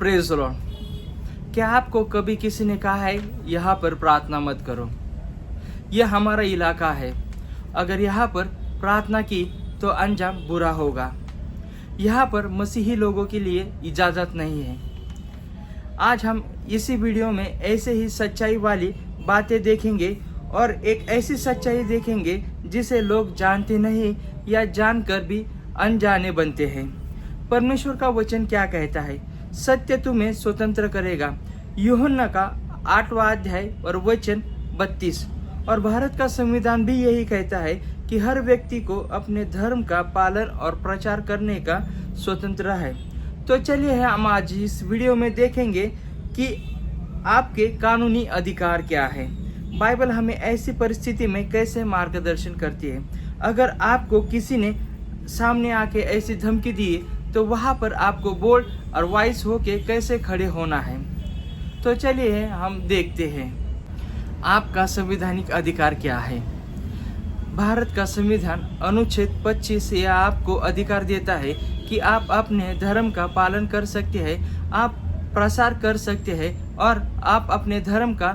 Praise the Lord. क्या आपको कभी किसी ने कहा है यहाँ पर प्रार्थना मत करो, यह हमारा इलाका है, अगर यहाँ पर प्रार्थना की तो अंजाम बुरा होगा, यहाँ पर मसीही लोगों के लिए इजाज़त नहीं है। आज हम इसी वीडियो में ऐसे ही सच्चाई वाली बातें देखेंगे और एक ऐसी सच्चाई देखेंगे जिसे लोग जानते नहीं या जानकर भी अनजाने बनते हैं। परमेश्वर का वचन क्या कहता है? सत्य तुम्हें स्वतंत्र करेगा। यूहन्ना का 8वां अध्याय और वचन 32। और भारत का संविधान भी यही कहता है कि हर व्यक्ति को अपने धर्म का पालन और प्रचार करने का स्वतंत्र है। तो चलिए हम आज इस वीडियो में देखेंगे कि आपके कानूनी अधिकार क्या है। बाइबल हमें ऐसी परिस्थिति में कैसे मार्गदर्शन करती है। अगर आपको किसी ने सामने आके ऐसी धमकी दी तो वहाँ पर आपको बोल्ड और वाइस होके कैसे खड़े होना है। तो चलिए हम देखते हैं आपका संवैधानिक अधिकार क्या है। भारत का संविधान अनुच्छेद 25 यह आपको अधिकार देता है कि आप अपने धर्म का पालन कर सकते हैं, आप प्रसार कर सकते हैं और आप अपने धर्म का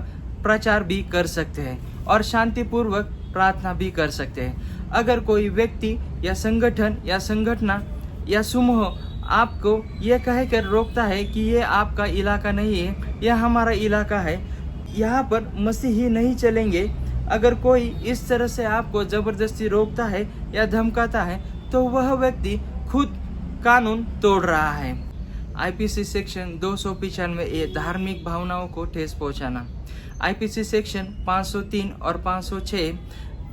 प्रचार भी कर सकते हैं और शांतिपूर्वक प्रार्थना भी कर सकते हैं। अगर कोई व्यक्ति या संगठन या संगठन या समूह आपको यह कहकर रोकता है कि ये आपका इलाका नहीं है, यह हमारा इलाका है, यहाँ पर मसीही नहीं चलेंगे, अगर कोई इस तरह से आपको ज़बरदस्ती रोकता है या धमकाता है तो वह व्यक्ति खुद कानून तोड़ रहा है। आईपीसी सेक्शन 295 ये धार्मिक भावनाओं को ठेस पहुंचाना। आईपीसी सेक्शन 503 और 506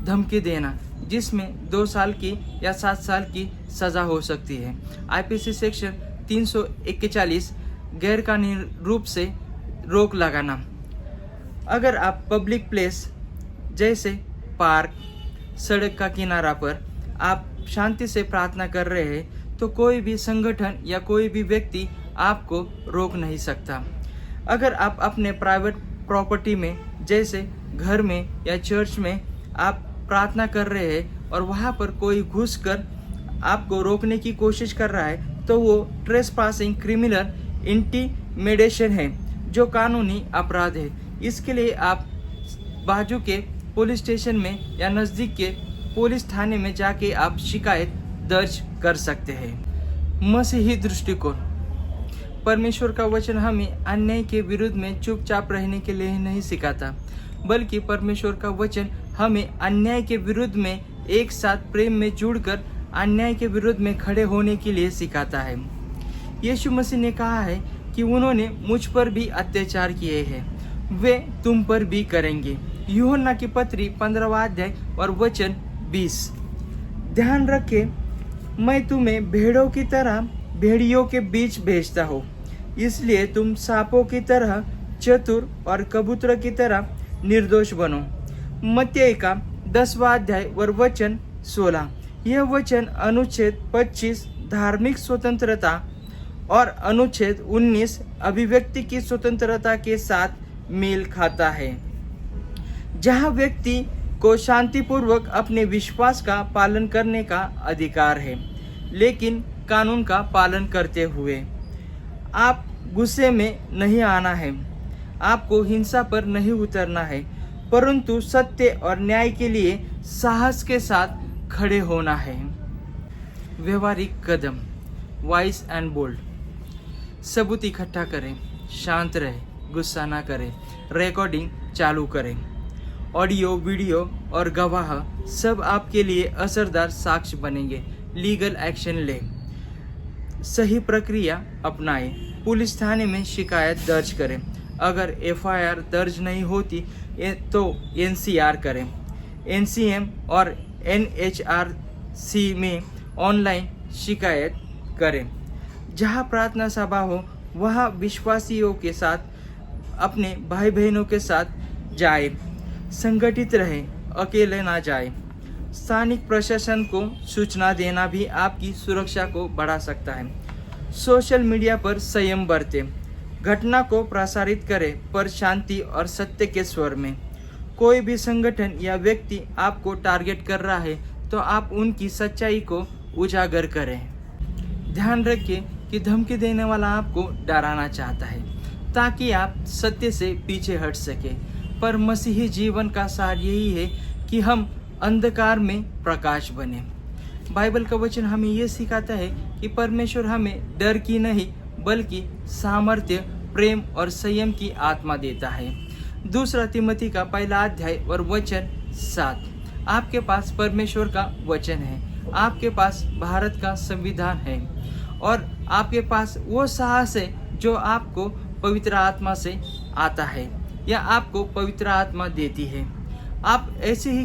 धमकी देना, जिसमें 2 साल की या 7 साल की सज़ा हो सकती है। आईपीसी सेक्शन 341 गैरकानूनी रूप से रोक लगाना। अगर आप पब्लिक प्लेस जैसे पार्क, सड़क का किनारा पर आप शांति से प्रार्थना कर रहे हैं तो कोई भी संगठन या कोई भी व्यक्ति आपको रोक नहीं सकता। अगर आप अपने प्राइवेट प्रॉपर्टी में जैसे घर में या चर्च में आप प्रार्थना कर रहे हैं और वहाँ पर कोई घुसकर आपको रोकने की कोशिश कर रहा है तो वो ट्रेसपासिंग क्रिमिनल इंटिमिडेशन है, जो कानूनी अपराध है। इसके लिए आप बाजू के पुलिस स्टेशन में या नज़दीक के पुलिस थाने में जाके आप शिकायत दर्ज कर सकते हैं। मसीही दृष्टिकोण। परमेश्वर का वचन हमें अन्याय के विरुद्ध में चुपचाप रहने के लिए नहीं सिखाता, बल्कि परमेश्वर का वचन हमें अन्याय के विरुद्ध में एक साथ प्रेम में जुड़कर अन्याय के विरुद्ध में खड़े होने के लिए सिखाता है। यीशु मसीह ने कहा है कि उन्होंने मुझ पर भी अत्याचार किए हैं, वे तुम पर भी करेंगे। यूहन्ना की पत्री 15वां अध्याय और वचन 20। ध्यान रखें, मैं तुम्हें भेड़ों की तरह भेड़ियों के बीच भेजता हूँ, इसलिए तुम सांपों की तरह चतुर और कबूतर की तरह निर्दोष बनो। मत्ती का 10वां अध्याय और वचन 16। यह वचन अनुच्छेद 25 धार्मिक स्वतंत्रता और अनुच्छेद 19 अभिव्यक्ति की स्वतंत्रता के साथ मेल खाता है, जहां व्यक्ति को शांतिपूर्वक अपने विश्वास का पालन करने का अधिकार है, लेकिन कानून का पालन करते हुए। आप गुस्से में नहीं आना है, आपको हिंसा पर नहीं उतरना है, परंतु सत्य और न्याय के लिए साहस के साथ खड़े होना है। व्यवहारिक कदम। Vice and bold. सबूत इकट्ठा करें, शांत रहे, गुस्सा ना करें, रिकॉर्डिंग चालू करें। ऑडियो, वीडियो और गवाह सब आपके लिए असरदार साक्ष्य बनेंगे। लीगल एक्शन लें, सही प्रक्रिया अपनाएं, पुलिस थाने में शिकायत दर्ज करें। अगर एफआईआर दर्ज नहीं होती तो एनसीआर करें। एनसीएम और एनएचआरसी में ऑनलाइन शिकायत करें। जहां प्रार्थना सभा हो वहां विश्वासियों के साथ, अपने भाई बहनों के साथ जाए। संगठित रहें, अकेले ना जाए। स्थानिक प्रशासन को सूचना देना भी आपकी सुरक्षा को बढ़ा सकता है। सोशल मीडिया पर संयम बरतें, घटना को प्रसारित करें पर शांति और सत्य के स्वर में। कोई भी संगठन या व्यक्ति आपको टारगेट कर रहा है तो आप उनकी सच्चाई को उजागर करें। ध्यान रखें कि धमकी देने वाला आपको डराना चाहता है ताकि आप सत्य से पीछे हट सके। पर मसीही जीवन का सार यही है कि हम अंधकार में प्रकाश बने। बाइबल का वचन हमें ये सिखाता है कि परमेश्वर हमें डर की नहीं बल्कि सामर्थ्य, प्रेम और संयम की आत्मा देता है। 2 तिमोथी का 1 अध्याय और वचन 7। आपके पास परमेश्वर का वचन है, आपके पास भारत का संविधान है और आपके पास वो साहस है जो आपको पवित्र आत्मा से आता है या आपको पवित्र आत्मा देती है। आप ऐसे ही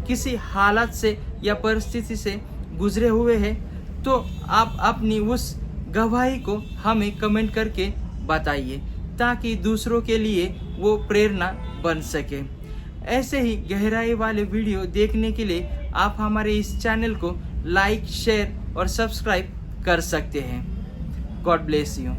किसी हालत से या परिस्थिति से गुजरे हुए हैं तो आप अपनी उस गवाही को हमें कमेंट करके बताइए ताकि दूसरों के लिए वो प्रेरणा बन सके। ऐसे ही गहराई वाले वीडियो देखने के लिए आप हमारे इस चैनल को लाइक, शेयर और सब्सक्राइब कर सकते हैं। God bless you.